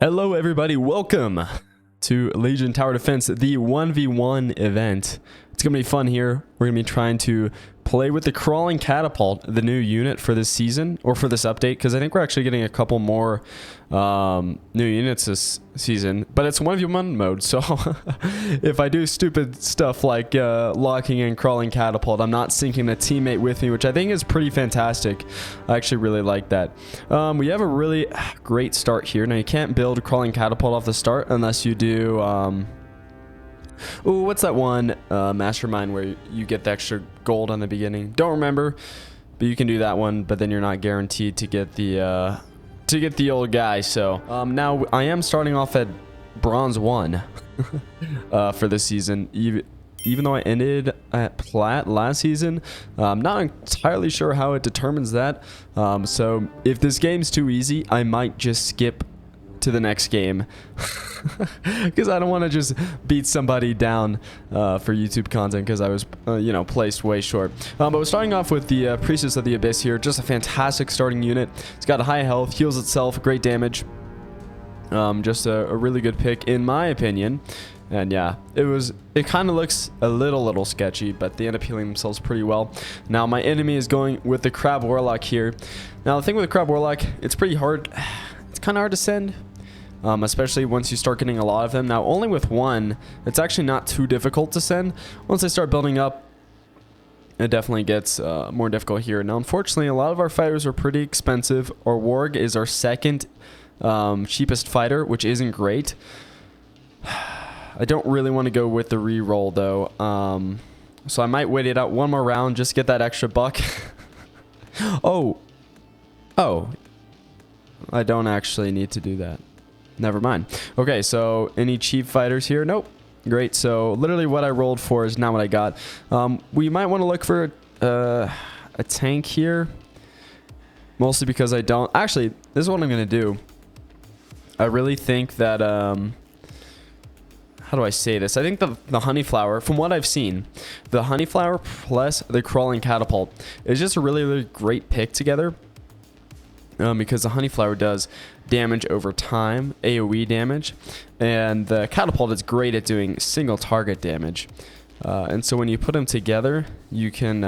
Hello everybody, welcome to Legion Tower Defense, the 1v1 event. It's going to be fun here. We're going to be trying to play with the Crawling Catapult, the new unit for this season, or for this update, because I think we're actually getting a couple more new units this season, but it's 1v1 mode, so if I do stupid stuff like locking in Crawling Catapult, I'm not syncing a teammate with me, which I think is pretty fantastic. I actually really like that. We have a really great start here. Now, you can't build a Crawling Catapult off the start unless you do... Ooh, what's that one mastermind where you get the extra gold on the beginning? Don't remember, but you can do that one, but then you're not guaranteed to get the old guy. So now I am starting off at bronze 1 for this season, even though I ended at plat last season. I'm not entirely sure how it determines that. So if this game's too easy, I might just skip to the next game because I don't want to just beat somebody down for YouTube content because I was placed way short. But we're starting off with the Priestess of the Abyss here. Just a fantastic starting unit. It's got a high health, heals itself, great damage. Just a really good pick in my opinion. And yeah, it kind of looks a little sketchy, but they end up healing themselves pretty well. Now my enemy is going with the Crab Warlock here. Now the thing with the Crab Warlock, it's pretty hard. It's kind of hard to send. Especially once you start getting a lot of them. Now, only with one, it's actually not too difficult to send. Once they start building up, it definitely gets more difficult here. Now, unfortunately, a lot of our fighters are pretty expensive. Our Warg is our second cheapest fighter, which isn't great. I don't really want to go with the reroll, though. So I might wait it out one more round, just get that extra buck. Oh, I don't actually need to do that. Never mind. Okay, so any cheap fighters here? Nope. Great. So literally what I rolled for is not what I got. We might want to look for a tank here. Mostly because I don't... Actually, this is what I'm going to do. I really think that... how do I say this? I think the Honeyflower, from what I've seen, the Honeyflower plus the Crawling Catapult is just a really great pick together. Because the Honeyflower does damage over time, AoE damage, and the Catapult is great at doing single target damage. And so when you put them together, you can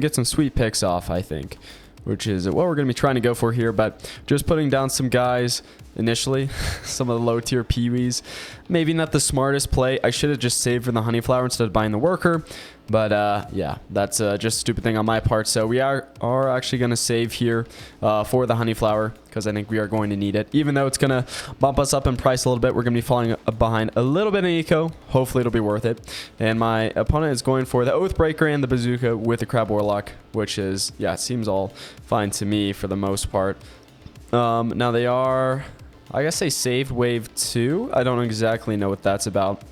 get some sweet picks off, I think, which is what we're going to be trying to go for here. But just putting down some guys initially, some of the low tier peewees, maybe not the smartest play. I should have just saved for the Honeyflower instead of buying the Worker. But yeah, that's just a stupid thing on my part. So we are actually going to save here for the Honeyflower because I think we are going to need it. Even though it's going to bump us up in price a little bit, we're going to be falling behind a little bit in eco. Hopefully it'll be worth it. And my opponent is going for the Oathbreaker and the Bazooka with the Crab Warlock, which is, yeah, it seems all fine to me for the most part. Now they are, I guess they saved wave 2. I don't exactly know what that's about.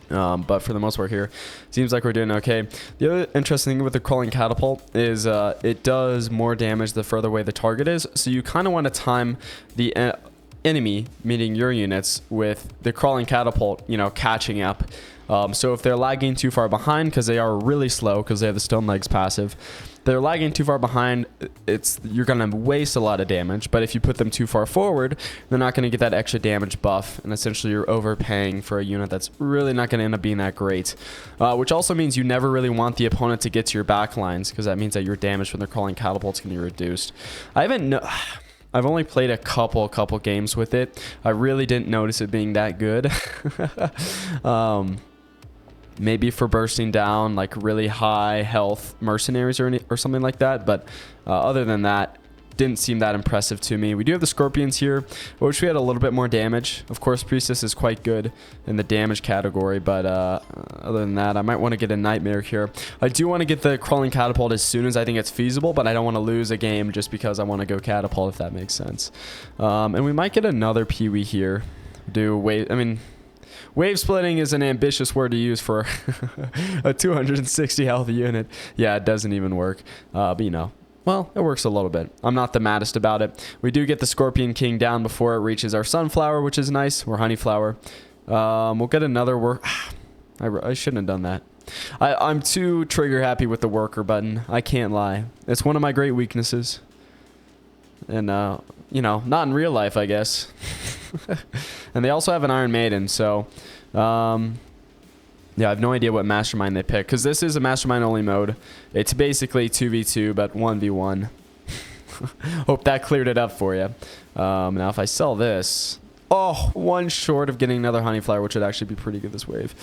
But for the most part here, seems like we're doing okay. The other interesting thing with the Crawling Catapult is it does more damage the further away the target is. So you kind of want to time the enemy, meaning your units, with the Crawling Catapult, catching up. So if they're lagging too far behind, because they are really slow, because they have the Stone Legs passive, they're lagging too far behind, you're going to waste a lot of damage. But if you put them too far forward, they're not going to get that extra damage buff, and essentially you're overpaying for a unit that's really not going to end up being that great. Which also means you never really want the opponent to get to your back lines, because that means that your damage from the Crawling Catapult is going to be reduced. I've only played a couple games with it. I really didn't notice it being that good. Maybe for bursting down like really high health mercenaries or something like that, but other than that, didn't seem that impressive to me. We do have the Scorpions here. I wish we had a little bit more damage. Of course, Priestess is quite good in the damage category, but other than that, I might want to get a Nightmare here. I do want to get the Crawling Catapult as soon as I think it's feasible, but I don't want to lose a game just because I want to go Catapult, if that makes sense. And we might get another Peewee here. Wave splitting is an ambitious word to use for a 260 health unit. Yeah, it doesn't even work. But well, it works a little bit. I'm not the maddest about it. We do get the Scorpion King down before it reaches our Sunflower, which is nice, or Honeyflower. We'll get another work. I shouldn't have done that. I'm too trigger happy with the Worker button. I can't lie. It's one of my great weaknesses. And, not in real life, I guess. And they also have an Iron Maiden, so yeah, I have no idea what Mastermind they pick, because this is a Mastermind only mode. It's basically 2v2, but 1v1. Hope that cleared it up for you. Now if I sell this, oh, one short of getting another Honey Flower, which would actually be pretty good this wave.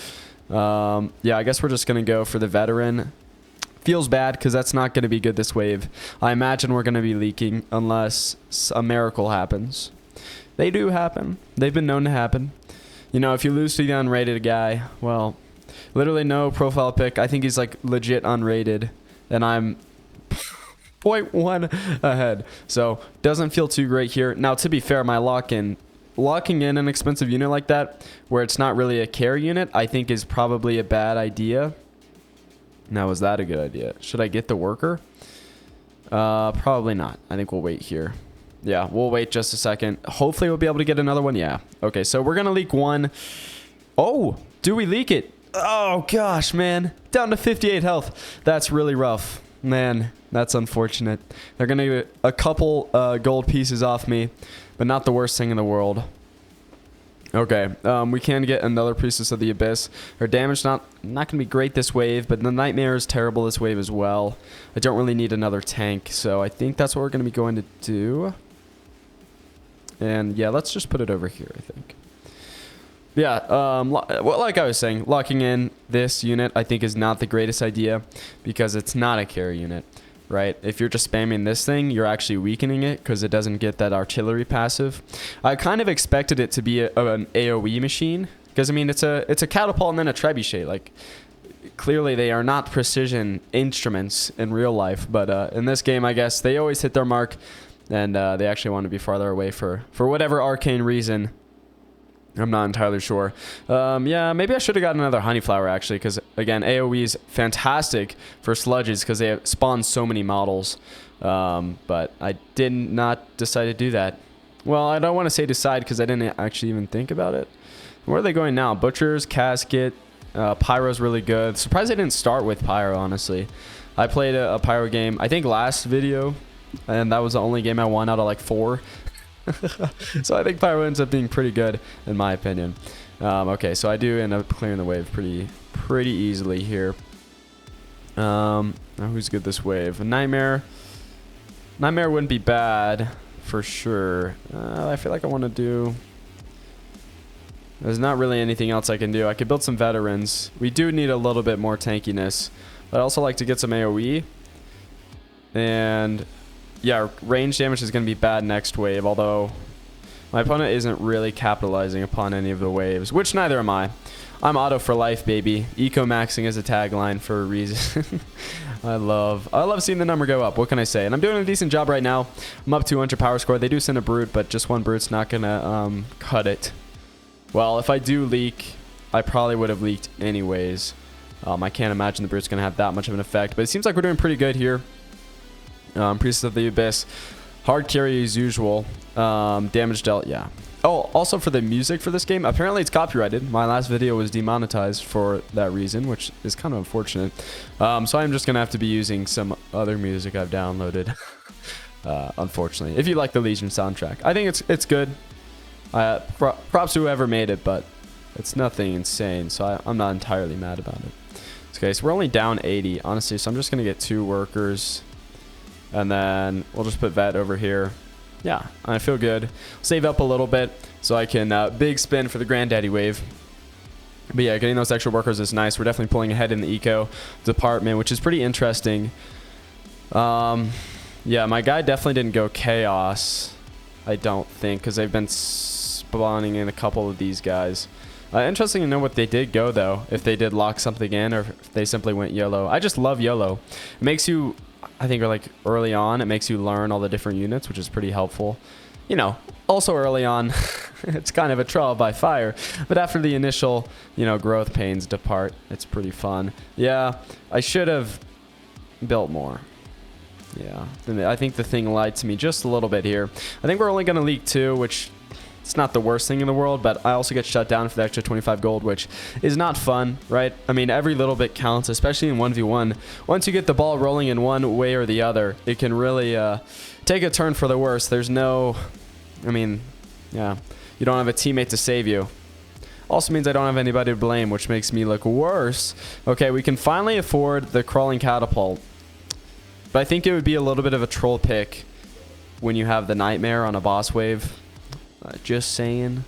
Yeah, I guess we're just going to go for the Veteran. Feels bad because that's not going to be good this wave. I imagine we're going to be leaking unless a miracle happens. They do happen. They've been known to happen. You know, if you lose to the unrated guy, well, literally no profile pick. I think he's like legit unrated, and I'm 0.1 ahead. So doesn't feel too great here. Now, to be fair, my locking in an expensive unit like that, where it's not really a carry unit, I think is probably a bad idea. Now, is that a good idea? Should I get the worker? Probably not. I think we'll wait here. Yeah, we'll wait just a second. Hopefully we'll be able to get another one. Yeah. Okay, so we're going to leak one. Oh, do we leak it? Oh, gosh, man. Down to 58 health. That's really rough. Man, that's unfortunate. They're going to get a couple gold pieces off me, but not the worst thing in the world. Okay, we can get another Priestess of the Abyss. Her damage not going to be great this wave, but the Nightmare is terrible this wave as well. I don't really need another tank, so I think that's what we're going to be going to do. And yeah, let's just put it over here, I think. Yeah, well, like I was saying, locking in this unit I think is not the greatest idea because it's not a carry unit, right? If you're just spamming this thing, you're actually weakening it because it doesn't get that artillery passive. I kind of expected it to be an AoE machine because, I mean, it's a catapult and then a trebuchet. Like, clearly they are not precision instruments in real life, but in this game, I guess, they always hit their mark, and they actually want to be farther away for whatever arcane reason. I'm not entirely sure. Yeah, maybe I should have gotten another Honey Flower, actually, because, again, AoE is fantastic for sludges because they spawn so many models. But I did not decide to do that. Well, I don't want to say decide because I didn't actually even think about it. Where are they going now? Butchers, Casket, Pyro's really good. Surprised I didn't start with Pyro, honestly. I played a Pyro game, I think, last video, and that was the only game I won out of, like, 4. So I think Pyro ends up being pretty good in my opinion. Okay, so I do end up clearing the wave pretty easily here. Now who's good this wave? A Nightmare wouldn't be bad for sure. I feel like I want to do, there's not really anything else I can do. I could build some veterans. We do need a little bit more tankiness, but I'd also like to get some AoE. And yeah, range damage is going to be bad next wave, although my opponent isn't really capitalizing upon any of the waves, which neither am I. I'm auto for life, baby. Eco-maxing is a tagline for a reason. I love seeing the number go up. What can I say? And I'm doing a decent job right now. I'm up 200 power score. They do send a brute, but just one brute's not going to cut it. Well, if I do leak, I probably would have leaked anyways. I can't imagine the brute's going to have that much of an effect, but it seems like we're doing pretty good here. Priestess of the Abyss, hard carry as usual. Damage dealt, yeah. Oh, also for the music for this game, apparently it's copyrighted. My last video was demonetized for that reason, which is kind of unfortunate. So I'm just gonna have to be using some other music I've downloaded. Unfortunately, if you like the Legion soundtrack, I think it's good. Props to whoever made it, but it's nothing insane, so I'm not entirely mad about it. Okay, so we're only down 80, honestly, so I'm just gonna get 2 workers. And then we'll just put vet over here. Yeah, I feel good. Save up a little bit so I can big spin for the granddaddy wave. But yeah, getting those extra workers is nice. We're definitely pulling ahead in the eco department, which is pretty interesting. Yeah, my guy definitely didn't go chaos, I don't think, because they've been spawning in a couple of these guys. Interesting to know what they did go, though. If they did lock something in or if they simply went YOLO. I just love YOLO. It makes you, I think, like early on, it makes you learn all the different units, which is pretty helpful. You know, also early on, it's kind of a trial by fire. But after the initial, you know, growth pains depart, it's pretty fun. Yeah, I should have built more. Yeah, I think the thing lied to me just a little bit here. I think we're only going to leak 2, which it's not the worst thing in the world, but I also get shut down for the extra 25 gold, which is not fun, right? I mean, every little bit counts, especially in 1v1. Once you get the ball rolling in one way or the other, it can really take a turn for the worse. There's no, I mean, yeah, you don't have a teammate to save you. Also means I don't have anybody to blame, which makes me look worse. Okay, we can finally afford the crawling catapult. But I think it would be a little bit of a troll pick when you have the nightmare on a boss wave. Just saying.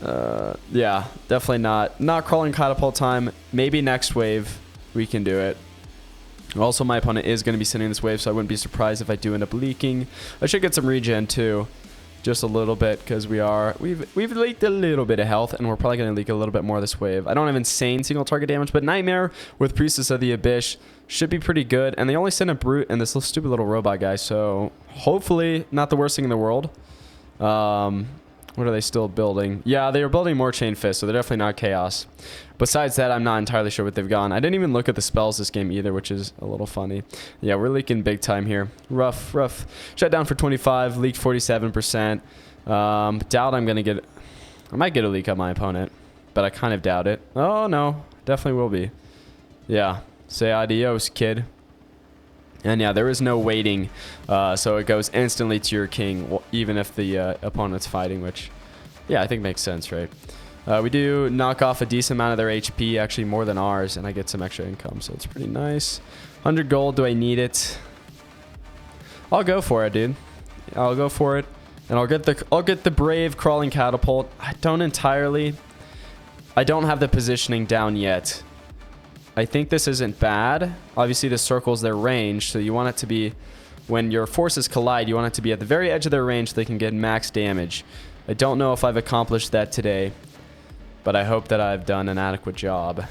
Yeah, definitely not crawling catapult time. Maybe next wave we can do it. Also, my opponent is going to be sitting this wave, so I wouldn't be surprised if I do end up leaking. I should get some regen too, just a little bit, because we've leaked a little bit of health, and we're probably going to leak a little bit more this wave. I don't have insane single target damage, but Nightmare with Priestess of the Abyss should be pretty good. And they only sent a Brute and this little stupid little robot guy, so hopefully not the worst thing in the world. What are they still building? Yeah, they are building more Chain Fist, so they're definitely not Chaos. Besides that, I'm not entirely sure what they've gone. I didn't even look at the spells this game either, which is a little funny. Yeah, we're leaking big time here. Rough. Shut down for 25, leaked 47%. Doubt I'm going to get... I might get a leak on my opponent, but I kind of doubt it. Oh, no. Definitely will be. Yeah. Say adios, kid. And yeah, there is no waiting, so it goes instantly to your king, even if the opponent's fighting, which, yeah, I think makes sense, right? We do knock off a decent amount of their HP, actually more than ours, and I get some extra income, so it's pretty nice. 100 gold, do I need it? I'll go for it, dude. I'll go for it, and I'll get the brave crawling catapult. I don't have the positioning down yet. I think this isn't bad. Obviously, the circle's their range, so you want it to be, when your forces collide, you want it to be at the very edge of their range so they can get max damage. I don't know if I've accomplished that today, but I hope that I've done an adequate job.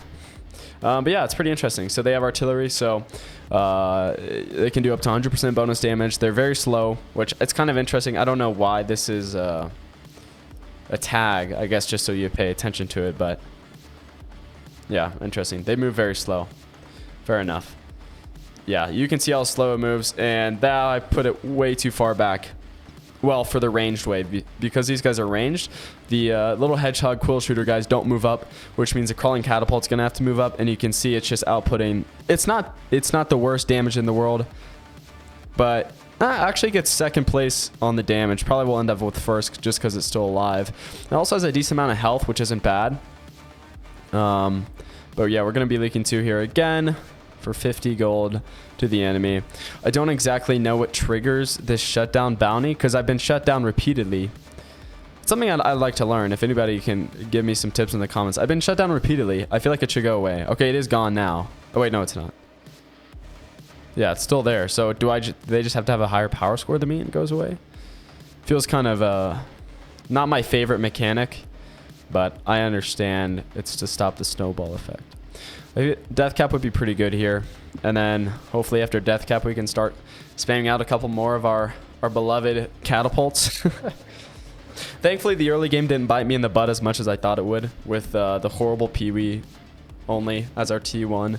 But yeah, it's pretty interesting. So they have artillery, so they can do up to 100% bonus damage. They're very slow, which it's kind of interesting. I don't know why this is a tag, I guess just so you pay attention to it, but... yeah, interesting. They move very slow. Fair enough. Yeah, you can see how slow it moves, and that I put it way too far back. Well, for the ranged wave, because these guys are ranged, the little hedgehog quill shooter guys don't move up, which means the crawling catapult's gonna have to move up, and you can see it's just outputting. It's not the worst damage in the world, but actually gets second place on the damage. Probably will end up with first just because it's still alive. It also has a decent amount of health, which isn't bad. But yeah, we're going to be leaking 2 here again for 50 gold to the enemy. I don't exactly know what triggers this shutdown bounty because I've been shut down repeatedly. It's something I'd like to learn. If anybody can give me some tips in the comments. I've been shut down repeatedly. I feel like it should go away. Okay, it is gone now. Oh wait, no, it's not. Yeah, it's still there. So do they just have to have a higher power score than me and it goes away? Feels kind of not my favorite mechanic. But I understand it's to stop the snowball effect. Death cap would be pretty good here. And then hopefully after death cap we can start spamming out a couple more of our beloved catapults. Thankfully the early game didn't bite me in the butt as much as I thought it would with the horrible Pee-wee only as our T1.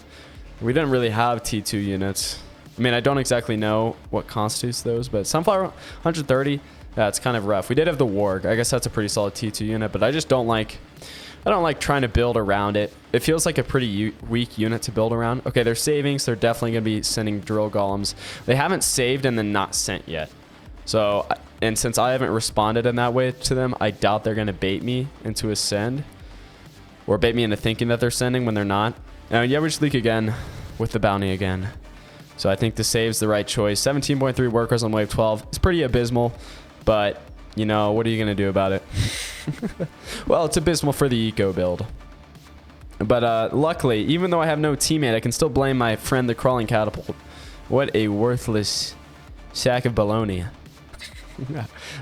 We didn't really have T2 units. I mean, I don't exactly know what constitutes those, but Sunflower 130... yeah, it's kind of rough. We did have the Warg. I guess that's a pretty solid T2 unit, but I don't like trying to build around it. It feels like a pretty weak unit to build around. Okay, they're saving, so they're definitely going to be sending drill golems. They haven't saved and then not sent yet. So, and since I haven't responded in that way to them, I doubt they're going to bait me into a send. Or bait me into thinking that they're sending when they're not. Yeah, we just leak again with the bounty again. So I think the save's the right choice. 17.3 workers on wave 12. It's pretty abysmal. But, you know, what are you going to do about it? Well, it's abysmal for the eco build. But luckily, even though I have no teammate, I can still blame my friend, the crawling catapult. What a worthless sack of baloney.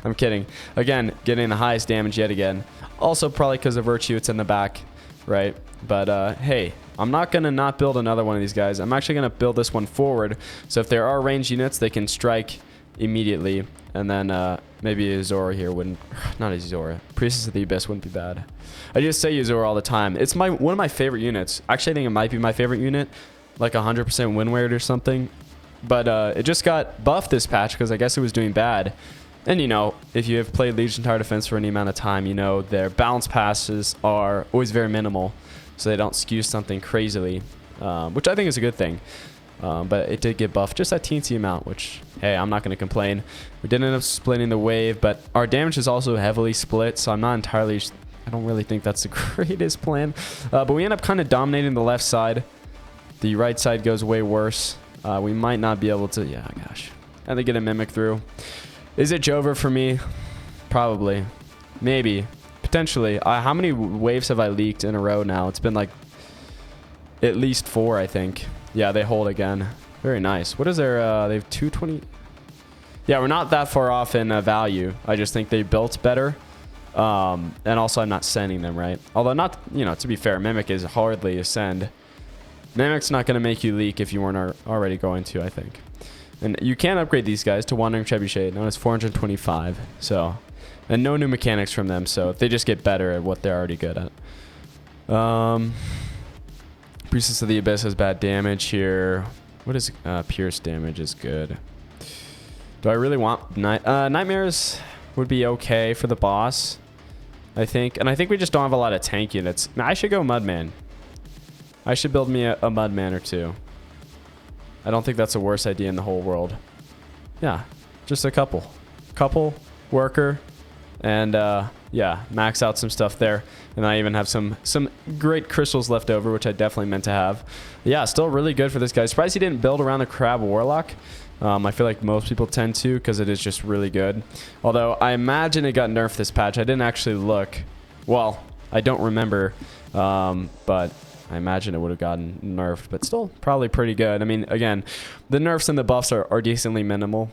I'm kidding. Again, getting the highest damage yet again. Also, probably because of Virtue, it's in the back, right? But, hey, I'm not going to not build another one of these guys. I'm actually going to build this one forward. So if there are ranged units, they can strike immediately. And then maybe a Zora here wouldn't... not a Zora. Priestess of the Abyss wouldn't be bad. I just say Zora all the time. It's one of my favorite units. Actually, I think it might be my favorite unit. Like 100% win rate or something. But it just got buffed this patch because I guess it was doing bad. And, you know, if you have played Legion Tower Defense for any amount of time, you know their bounce passes are always very minimal. So they don't skew something crazily. Which I think is a good thing. But it did get buffed just a teensy amount, which, hey, I'm not going to complain. We did end up splitting the wave, but our damage is also heavily split, so I'm not entirely... I don't really think that's the greatest plan. But we end up kind of dominating the left side. The right side goes way worse. We might not be able to... Yeah, gosh. And they get a Mimic through. Is it Jover for me? Probably. Maybe. Potentially. How many waves have I leaked in a row now? It's been like at least 4, I think. Yeah, they hold again. Very nice. What is their... they have 220... Yeah, we're not that far off in value. I just think they built better. And also I'm not sending them, right? Although not... You know, to be fair, Mimic is hardly a send. Mimic's not going to make you leak if you weren't already going to, I think. And you can upgrade these guys to Wandering Trebuchet. Now it's 425. So... And no new mechanics from them, so they just get better at what they're already good at. Priestess of the Abyss has bad damage here. What is Pierce damage is good. Do I really want Nightmares would be okay for the boss, I think. And I think we just don't have a lot of tank units. I should go Mudman. I should build me a Mudman or two. I don't think that's the worst idea in the whole world. Yeah, just a couple. Worker. And yeah, max out some stuff there. And I even have some great crystals left over, which I definitely meant to have. Yeah, still really good for this guy. Surprised he didn't build around the Crab Warlock. I feel like most people tend to, because it is just really good. Although I imagine it got nerfed this patch. I didn't actually look. Well, I don't remember. But I imagine it would have gotten nerfed. But still probably pretty good. I mean, again, the nerfs and the buffs are decently minimal.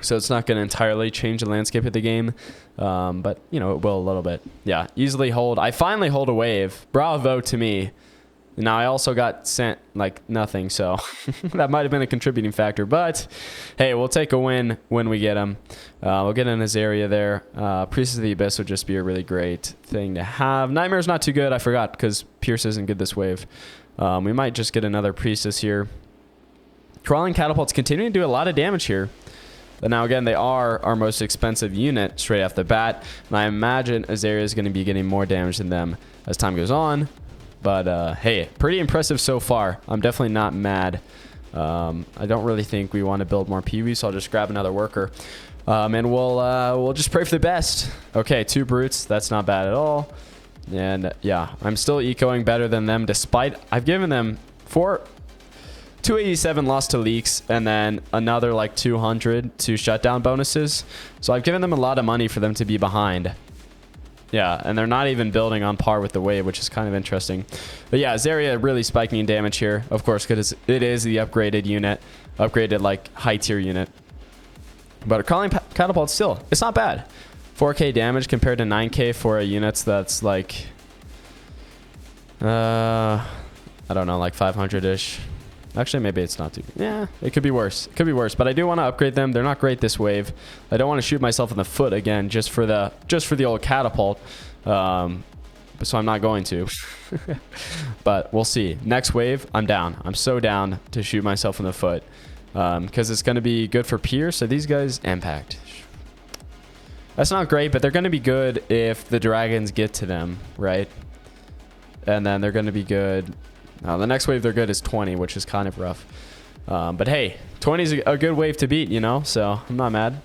So it's not going to entirely change the landscape of the game. But, you know, it will a little bit. Yeah, easily hold. I finally hold a wave. Bravo to me. Now, I also got sent, like, nothing. So that might have been a contributing factor. But, hey, we'll take a win when we get him. We'll get in his area there. Priestess of the Abyss would just be a really great thing to have. Nightmare's not too good. I forgot because Pierce isn't good this wave. We might just get another Priestess here. Crawling Catapults continuing to do a lot of damage here. But now, again, they are our most expensive unit straight off the bat. And I imagine Azaria is going to be getting more damage than them as time goes on. But, hey, pretty impressive so far. I'm definitely not mad. I don't really think we want to build more PV, so I'll just grab another worker. And we'll just pray for the best. Okay, 2 brutes. That's not bad at all. And, yeah, I'm still ecoing better than them, despite I've given them 287 lost to leaks, and then another like 200 to shutdown bonuses. So I've given them a lot of money for them to be behind. Yeah, and they're not even building on par with the wave, which is kind of interesting. But yeah, Zarya really spiking in damage here, of course, because it is the upgraded unit, upgraded like high tier unit. But a Crawling Catapult still, it's not bad. 4k damage compared to 9k for a unit that's like, I don't know, like 500-ish. Actually, maybe it's not too... Yeah, it could be worse. It could be worse, but I do want to upgrade them. They're not great this wave. I don't want to shoot myself in the foot again just for the old catapult. So I'm not going to. But we'll see. Next wave, I'm down. I'm so down to shoot myself in the foot. Because it's going to be good for Pierce. So these guys, impact. That's not great, but they're going to be good if the dragons get to them, right? And then they're going to be good... the next wave they're good is 20, which is kind of rough. But hey, 20 is a good wave to beat, you know, so I'm not mad.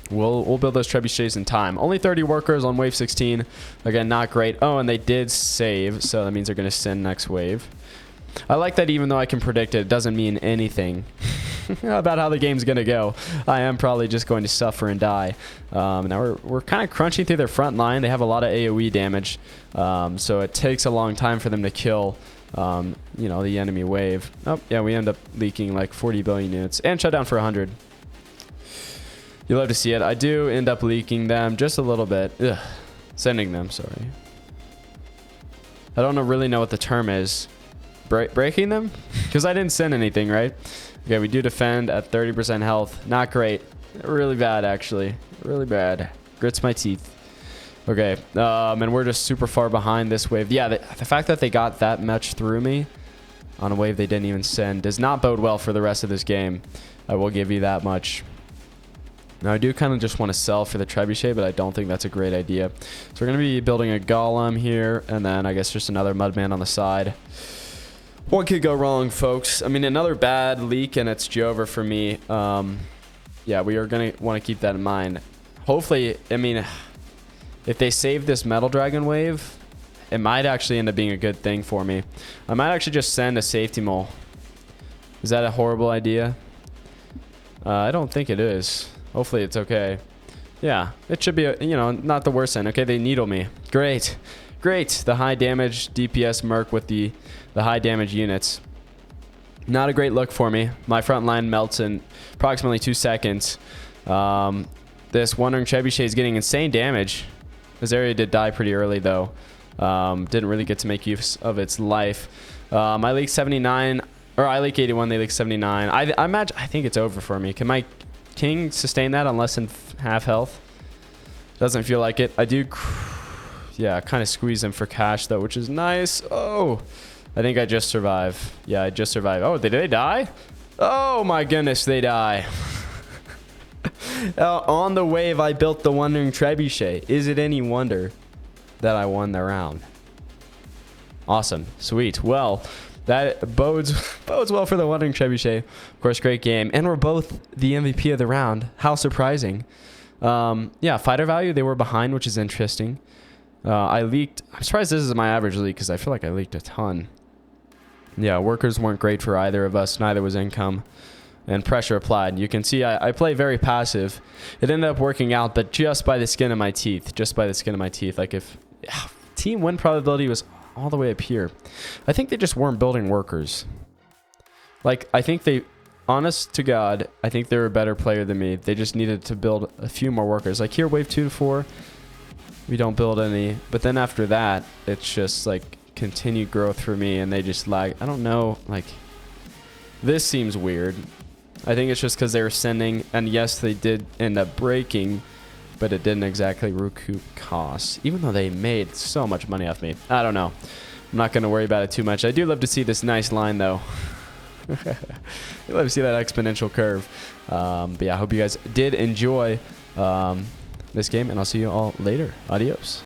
We'll build those trebuchets in time. Only 30 workers on wave 16. Again, not great. Oh, and they did save, so that means they're going to send next wave. I like that even though I can predict it, it doesn't mean anything about how the game's going to go. I am probably just going to suffer and die. Now we're kind of crunching through their front line. They have a lot of AoE damage, so it takes a long time for them to kill you know, the enemy wave. Oh, yeah, we end up leaking like 40 billion units and shut down for 100. You love to see it. I do end up leaking them just a little bit. Ugh. Sending them, sorry. I don't really know what the term is. Breaking them? Because I didn't send anything, right? Okay, we do defend at 30% health. Not great. Really bad, actually. Really bad. Grits my teeth. Okay, and we're just super far behind this wave. Yeah, the fact that they got that much through me on a wave they didn't even send does not bode well for the rest of this game. I will give you that much. Now, I do kind of just want to sell for the trebuchet, but I don't think that's a great idea. So we're going to be building a golem here, and then I guess just another mudman on the side. What could go wrong, folks? I mean, another bad leak, and it's Jover for me. Yeah, we are going to want to keep that in mind. Hopefully, I mean, if they save this Metal Dragon wave, it might actually end up being a good thing for me. I might actually just send a safety mole. Is that a horrible idea? I don't think it is. Hopefully, it's okay. Yeah, it should be, you know, not the worst end. Okay, they needle me. Great. Great. The high damage DPS Merc with the high damage units. Not a great look for me. My front line melts in approximately 2 seconds. This Wandering Trebuchet is getting insane damage. This area did die pretty early, though. Didn't really get to make use of its life. I leaked 79, or I leak 81, they leak 79. I imagine, I think it's over for me. Can my King sustain that on less than half health? Doesn't feel like it. I do, yeah, kind of squeeze him for cash, though, which is nice. Oh, I think I just survived. Yeah, I just survived. Oh, did they die? Oh, my goodness, they die. On the wave, I built the Wandering Trebuchet. Is it any wonder that I won the round? Awesome. Sweet. Well, that bodes well for the Wandering Trebuchet. Of course, great game. And we're both the MVP of the round. How surprising. Yeah, fighter value, they were behind, which is interesting. I leaked. I'm surprised this is my average leak because I feel like I leaked a ton. Yeah, workers weren't great for either of us. Neither was income. And pressure applied. You can see I play very passive. It ended up working out, but just by the skin of my teeth. Just by the skin of my teeth. Like if team win probability was all the way up here. I think they just weren't building workers. Like, I think they, honest to God, I think they're a better player than me. They just needed to build a few more workers. Like here, wave 2 to 4, we don't build any. But then after that, it's just like continued growth for me, and they just lag. I don't know. Like, this seems weird. I think it's just because they were sending, and yes, they did end up breaking, but it didn't exactly recoup costs, even though they made so much money off me. I don't know. I'm not going to worry about it too much. I do love to see this nice line, though. I love to see that exponential curve. But yeah, I hope you guys did enjoy this game, and I'll see you all later. Adios.